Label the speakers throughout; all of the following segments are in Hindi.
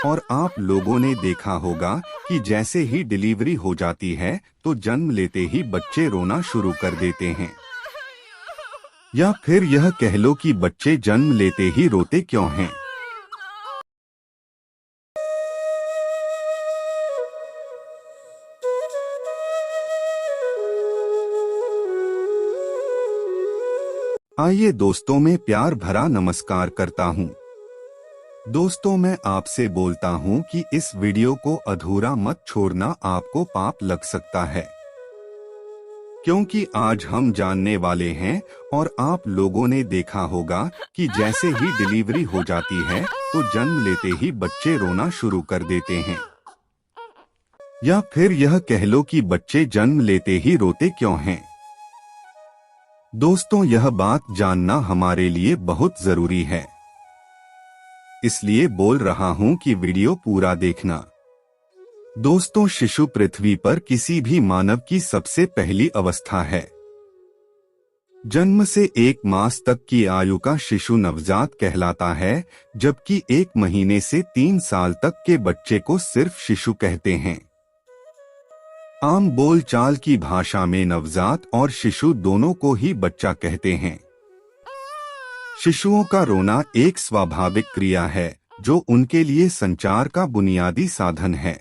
Speaker 1: और आप लोगों ने देखा होगा कि जैसे ही डिलीवरी हो जाती है तो जन्म लेते ही बच्चे रोना शुरू कर देते हैं। या फिर यह कह लो कि बच्चे जन्म लेते ही रोते क्यों हैं? आइए दोस्तों, मैं प्यार भरा नमस्कार करता हूँ। दोस्तों, मैं आपसे बोलता हूँ कि इस वीडियो को अधूरा मत छोड़ना, आपको पाप लग सकता है। क्योंकि आज हम जानने वाले हैं और आप लोगों ने देखा होगा कि जैसे ही डिलीवरी हो जाती है तो जन्म लेते ही बच्चे रोना शुरू कर देते हैं। या फिर यह कह लो कि बच्चे जन्म लेते ही रोते क्यों हैं? दोस्तों, यह बात जानना हमारे लिए बहुत जरूरी है, इसलिए बोल रहा हूं कि वीडियो पूरा देखना। दोस्तों, शिशु पृथ्वी पर किसी भी मानव की सबसे पहली अवस्था है। जन्म से 1 मास तक की आयु का शिशु नवजात कहलाता है, जबकि 1 महीने से 3 साल तक के बच्चे को सिर्फ शिशु कहते हैं। आम बोलचाल की भाषा में नवजात और शिशु दोनों को ही बच्चा कहते हैं। शिशुओं का रोना एक स्वाभाविक क्रिया है जो उनके लिए संचार का बुनियादी साधन है।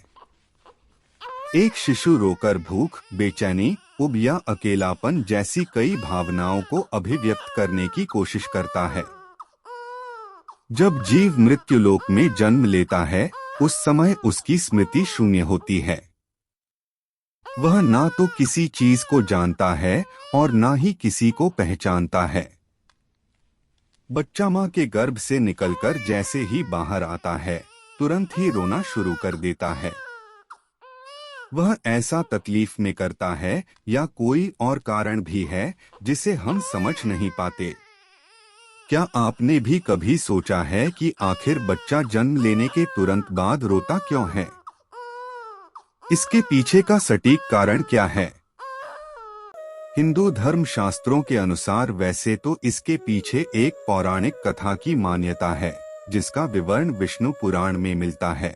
Speaker 1: एक शिशु रोकर भूख, बेचैनी, ऊब या अकेलापन जैसी कई भावनाओं को अभिव्यक्त करने की कोशिश करता है। जब जीव मृत्यु लोक में जन्म लेता है, उस समय उसकी स्मृति शून्य होती है। वह ना तो किसी चीज को जानता है और ना ही किसी को पहचानता है। बच्चा मां के गर्भ से निकलकर जैसे ही बाहर आता है, तुरंत ही रोना शुरू कर देता है। वह ऐसा तकलीफ में करता है या कोई और कारण भी है जिसे हम समझ नहीं पाते। क्या आपने भी कभी सोचा है कि आखिर बच्चा जन्म लेने के तुरंत बाद रोता क्यों है? इसके पीछे का सटीक कारण क्या है? हिंदू धर्म शास्त्रों के अनुसार वैसे तो इसके पीछे एक पौराणिक कथा की मान्यता है, जिसका विवरण विष्णु पुराण में मिलता है।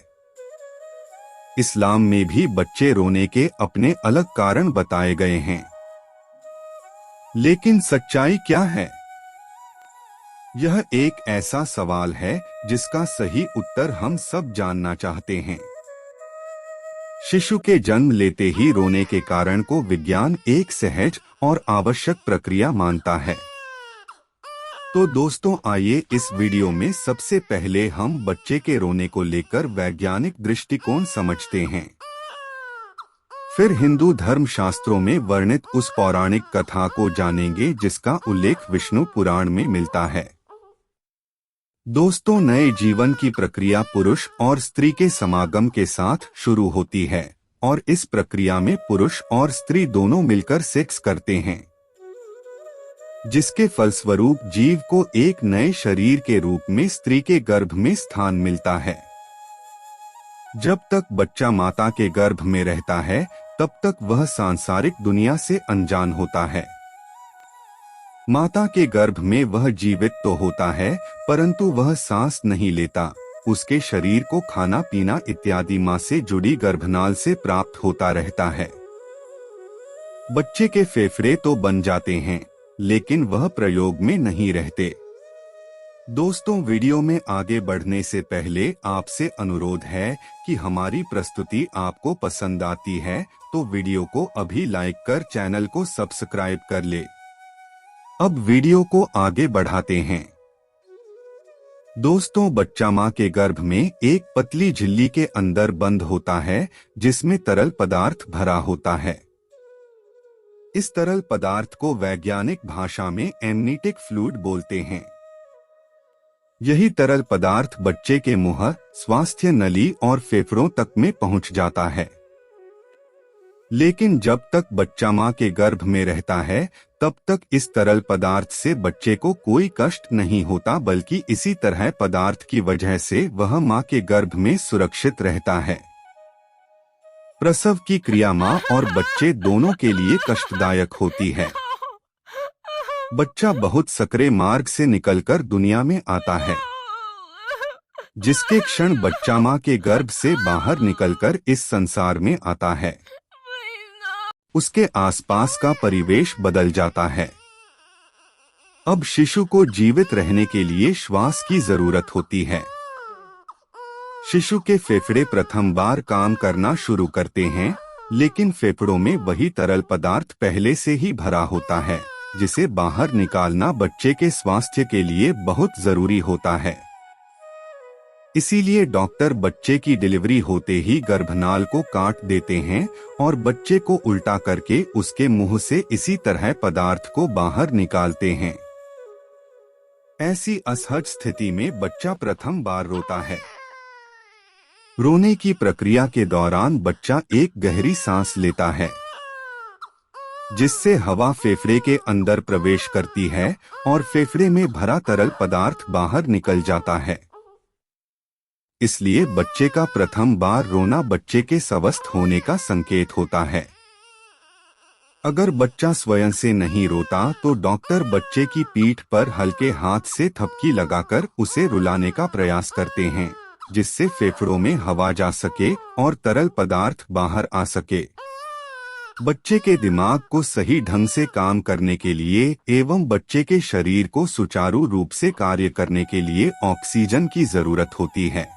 Speaker 1: इस्लाम में भी बच्चे रोने के अपने अलग कारण बताए गए हैं। लेकिन सच्चाई क्या है? यह एक ऐसा सवाल है जिसका सही उत्तर हम सब जानना चाहते हैं। शिशु के जन्म लेते ही रोने के कारण को विज्ञान एक सहज और आवश्यक प्रक्रिया मानता है। तो दोस्तों, आइए इस वीडियो में सबसे पहले हम बच्चे के रोने को लेकर वैज्ञानिक दृष्टिकोण समझते हैं। फिर हिंदू धर्म शास्त्रों में वर्णित उस पौराणिक कथा को जानेंगे जिसका उल्लेख विष्णु पुराण में मिलता है। दोस्तों, नए जीवन की प्रक्रिया पुरुष और स्त्री के समागम के साथ शुरू होती है और इस प्रक्रिया में पुरुष और स्त्री दोनों मिलकर सेक्स करते हैं, जिसके फलस्वरूप जीव को एक नए शरीर के रूप में स्त्री के गर्भ में स्थान मिलता है। जब तक बच्चा माता के गर्भ में रहता है, तब तक वह सांसारिक दुनिया से अनजान होता है। माता के गर्भ में वह जीवित तो होता है, परंतु वह सांस नहीं लेता। उसके शरीर को खाना पीना इत्यादि मां से जुड़ी गर्भनाल से प्राप्त होता रहता है। बच्चे के फेफड़े तो बन जाते हैं, लेकिन वह प्रयोग में नहीं रहते। दोस्तों, वीडियो में आगे बढ़ने से पहले आपसे अनुरोध है कि हमारी प्रस्तुति आपको पसंद आती है तो वीडियो को अभी लाइक कर चैनल को सब्सक्राइब कर ले। अब वीडियो को आगे बढ़ाते हैं। दोस्तों, बच्चा मां के गर्भ में एक पतली झिल्ली के अंदर बंद होता है, जिसमें तरल पदार्थ भरा होता है। इस तरल पदार्थ को वैज्ञानिक भाषा में एमनीटिक फ्लूइड बोलते हैं। यही तरल पदार्थ बच्चे के मुंह, स्वास्थ्य नली और फेफड़ों तक में पहुंच जाता है। लेकिन जब तक बच्चा मां के गर्भ में रहता है, तब तक इस तरल पदार्थ से बच्चे को कोई कष्ट नहीं होता, बल्कि इसी तरह पदार्थ की वजह से वह मां के गर्भ में सुरक्षित रहता है। प्रसव की क्रिया मां और बच्चे दोनों के लिए कष्टदायक होती है। बच्चा बहुत सकरे मार्ग से निकलकर दुनिया में आता है, जिसके क्षण बच्चा मां के गर्भ से बाहर निकलकर इस संसार में आता है, उसके आसपास का परिवेश बदल जाता है। अब शिशु को जीवित रहने के लिए श्वास की जरूरत होती है। शिशु के फेफड़े प्रथम बार काम करना शुरू करते हैं, लेकिन फेफड़ों में वही तरल पदार्थ पहले से ही भरा होता है, जिसे बाहर निकालना बच्चे के स्वास्थ्य के लिए बहुत जरूरी होता है। इसीलिए डॉक्टर बच्चे की डिलीवरी होते ही गर्भनाल को काट देते हैं और बच्चे को उल्टा करके उसके मुंह से इसी तरह पदार्थ को बाहर निकालते हैं। ऐसी असहज स्थिति में बच्चा प्रथम बार रोता है। रोने की प्रक्रिया के दौरान बच्चा एक गहरी सांस लेता है, जिससे हवा फेफड़े के अंदर प्रवेश करती है और फेफड़े में भरा तरल पदार्थ बाहर निकल जाता है। इसलिए बच्चे का प्रथम बार रोना बच्चे के स्वस्थ होने का संकेत होता है। अगर बच्चा स्वयं से नहीं रोता तो डॉक्टर बच्चे की पीठ पर हल्के हाथ से थपकी लगाकर उसे रुलाने का प्रयास करते हैं, जिससे फेफड़ों में हवा जा सके और तरल पदार्थ बाहर आ सके। बच्चे के दिमाग को सही ढंग से काम करने के लिए एवं बच्चे के शरीर को सुचारू रूप से कार्य करने के लिए ऑक्सीजन की जरूरत होती है।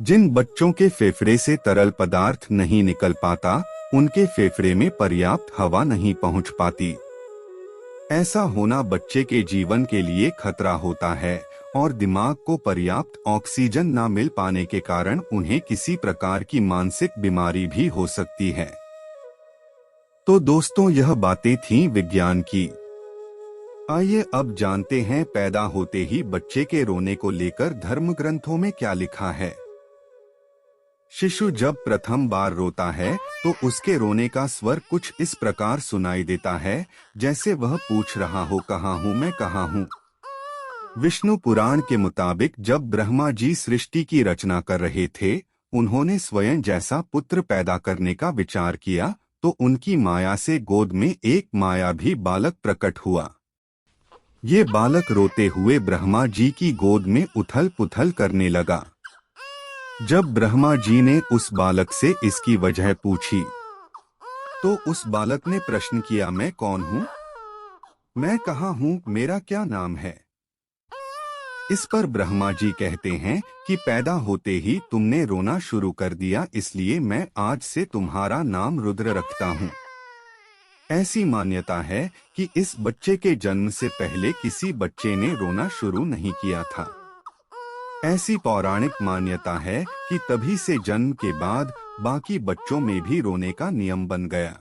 Speaker 1: जिन बच्चों के फेफड़े से तरल पदार्थ नहीं निकल पाता, उनके फेफड़े में पर्याप्त हवा नहीं पहुंच पाती। ऐसा होना बच्चे के जीवन के लिए खतरा होता है और दिमाग को पर्याप्त ऑक्सीजन न मिल पाने के कारण उन्हें किसी प्रकार की मानसिक बीमारी भी हो सकती है। तो दोस्तों, यह बातें थीं विज्ञान की। आइए अब जानते हैं पैदा होते ही बच्चे के रोने को लेकर धर्म ग्रंथों में क्या लिखा है। शिशु जब प्रथम बार रोता है तो उसके रोने का स्वर कुछ इस प्रकार सुनाई देता है, जैसे वह पूछ रहा हो, कहाँ हूँ मैं, कहाँ हूँ। विष्णु पुराण के मुताबिक जब ब्रह्मा जी सृष्टि की रचना कर रहे थे, उन्होंने स्वयं जैसा पुत्र पैदा करने का विचार किया तो उनकी माया से गोद में एक मायावी बालक प्रकट हुआ। ये बालक रोते हुए ब्रह्मा जी की गोद में उथल पुथल करने लगा। जब ब्रह्मा जी ने उस बालक से इसकी वजह पूछी तो उस बालक ने प्रश्न किया, मैं कौन हूँ, मैं कहाँ हूँ, मेरा क्या नाम है। इस पर ब्रह्मा जी कहते हैं कि पैदा होते ही तुमने रोना शुरू कर दिया, इसलिए मैं आज से तुम्हारा नाम रुद्र रखता हूँ। ऐसी मान्यता है कि इस बच्चे के जन्म से पहले किसी बच्चे ने रोना शुरू नहीं किया था। ऐसी पौराणिक मान्यता है कि तभी से जन्म के बाद बाकी बच्चों में भी रोने का नियम बन गया,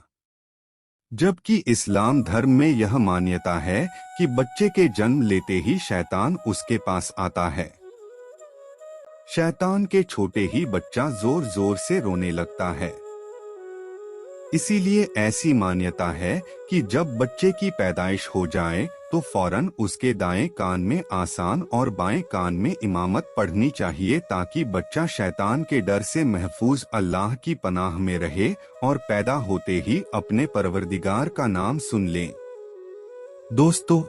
Speaker 1: जबकि इस्लाम धर्म में यह मान्यता है कि बच्चे के जन्म लेते ही शैतान उसके पास आता है। शैतान के छोटे ही बच्चा जोर जोर से रोने लगता है। इसीलिए ऐसी मान्यता है कि जब बच्चे की पैदाइश हो जाए तो फौरन उसके दाएं कान में आसान और बाएं कान में इमामत पढ़नी चाहिए, ताकि बच्चा शैतान के डर से महफूज अल्लाह की पनाह में रहे और पैदा होते ही अपने परवरदिगार का नाम सुन ले। दोस्तों,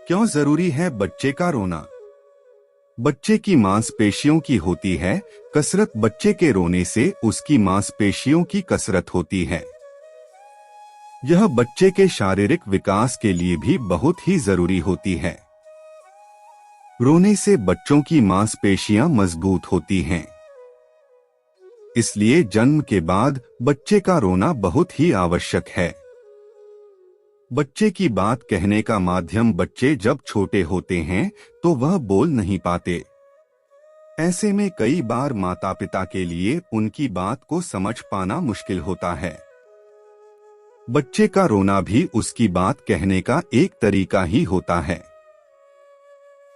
Speaker 1: क्यों जरूरी है बच्चे का रोना? बच्चे की मांसपेशियों की होती है कसरत, बच्चे के रोने से उसकी मांसपेशियों की कसरत होती है। यह बच्चे के शारीरिक विकास के लिए भी बहुत ही जरूरी होती है। रोने से बच्चों की मांसपेशियां मजबूत होती हैं। इसलिए जन्म के बाद बच्चे का रोना बहुत ही आवश्यक है। बच्चे की बात कहने का माध्यम, बच्चे जब छोटे होते हैं तो वह बोल नहीं पाते। ऐसे में कई बार माता पिता के लिए उनकी बात को समझ पाना मुश्किल होता है। बच्चे का रोना भी उसकी बात कहने का एक तरीका ही होता है।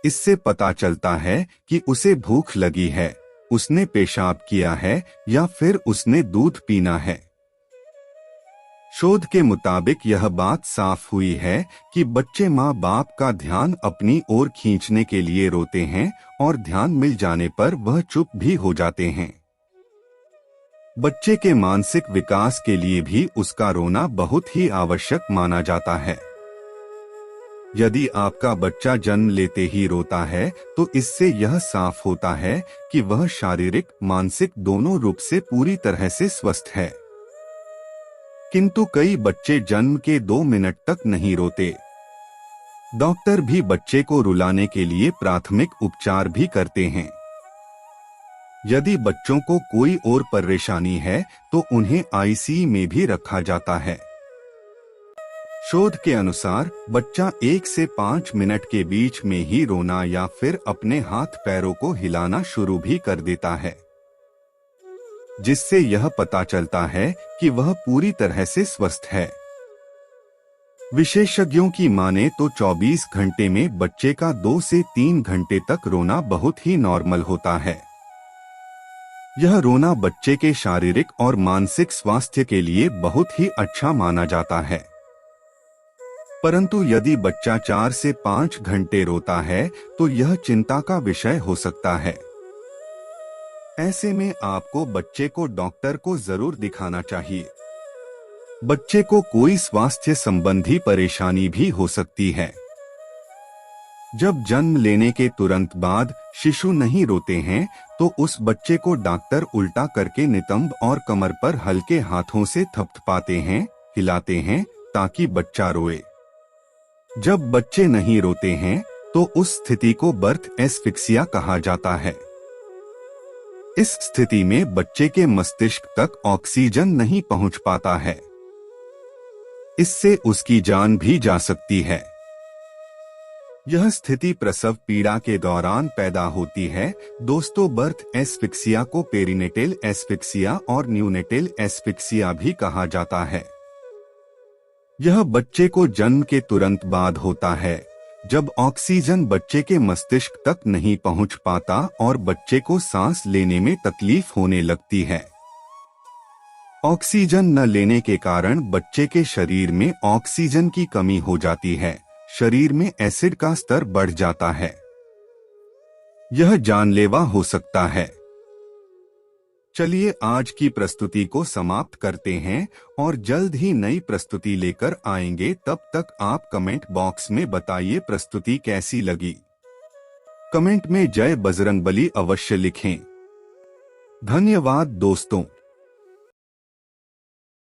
Speaker 1: इससे पता चलता है कि उसे भूख लगी है, उसने पेशाब किया है या फिर उसने दूध पीना है। शोध के मुताबिक यह बात साफ हुई है कि बच्चे माँ बाप का ध्यान अपनी ओर खींचने के लिए रोते हैं और ध्यान मिल जाने पर वह चुप भी हो जाते हैं। बच्चे के मानसिक विकास के लिए भी उसका रोना बहुत ही आवश्यक माना जाता है। यदि आपका बच्चा जन्म लेते ही रोता है तो इससे यह साफ होता है कि वह शारीरिक मानसिक दोनों रूप से पूरी तरह से स्वस्थ है। किंतु कई बच्चे जन्म के 2 मिनट तक नहीं रोते। डॉक्टर भी बच्चे को रुलाने के लिए प्राथमिक उपचार भी करते हैं। यदि बच्चों को कोई और परेशानी है तो उन्हें आईसीयू में भी रखा जाता है। शोध के अनुसार बच्चा 1 से 5 मिनट के बीच में ही रोना या फिर अपने हाथ पैरों को हिलाना शुरू भी कर देता है, जिससे यह पता चलता है कि वह पूरी तरह से स्वस्थ है। विशेषज्ञों की माने तो 24 घंटे में बच्चे का 2 से 3 घंटे तक रोना बहुत ही नॉर्मल होता है। यह रोना बच्चे के शारीरिक और मानसिक स्वास्थ्य के लिए बहुत ही अच्छा माना जाता है। परंतु यदि बच्चा 4 से 5 घंटे रोता है तो यह चिंता का विषय हो सकता है। ऐसे में आपको बच्चे को डॉक्टर को जरूर दिखाना चाहिए। बच्चे को कोई स्वास्थ्य संबंधी परेशानी भी हो सकती है। जब जन्म लेने के तुरंत बाद शिशु नहीं रोते हैं तो उस बच्चे को डॉक्टर उल्टा करके नितंब और कमर पर हल्के हाथों से थपथपाते हैं, हिलाते हैं ताकि बच्चा रोए। जब बच्चे नहीं रोते हैं तो उस स्थिति को बर्थ एस्फिक्सिया कहा जाता है। इस स्थिति में बच्चे के मस्तिष्क तक ऑक्सीजन नहीं पहुंच पाता है। इससे उसकी जान भी जा सकती है। यह स्थिति प्रसव पीड़ा के दौरान पैदा होती है। दोस्तों, बर्थ एस्फिक्सिया को पेरिनेटल एस्फिक्सिया और न्यूनेटल एस्फिक्सिया भी कहा जाता है। यह बच्चे को जन्म के तुरंत बाद होता है, जब ऑक्सीजन बच्चे के मस्तिष्क तक नहीं पहुंच पाता और बच्चे को सांस लेने में तकलीफ होने लगती है। ऑक्सीजन न लेने के कारण बच्चे के शरीर में ऑक्सीजन की कमी हो जाती है, शरीर में एसिड का स्तर बढ़ जाता है। यह जानलेवा हो सकता है। चलिए आज की प्रस्तुति को समाप्त करते हैं और जल्द ही नई प्रस्तुति लेकर आएंगे। तब तक आप कमेंट बॉक्स में बताइए प्रस्तुति कैसी लगी। कमेंट में जय बजरंगबली अवश्य लिखें। धन्यवाद दोस्तों।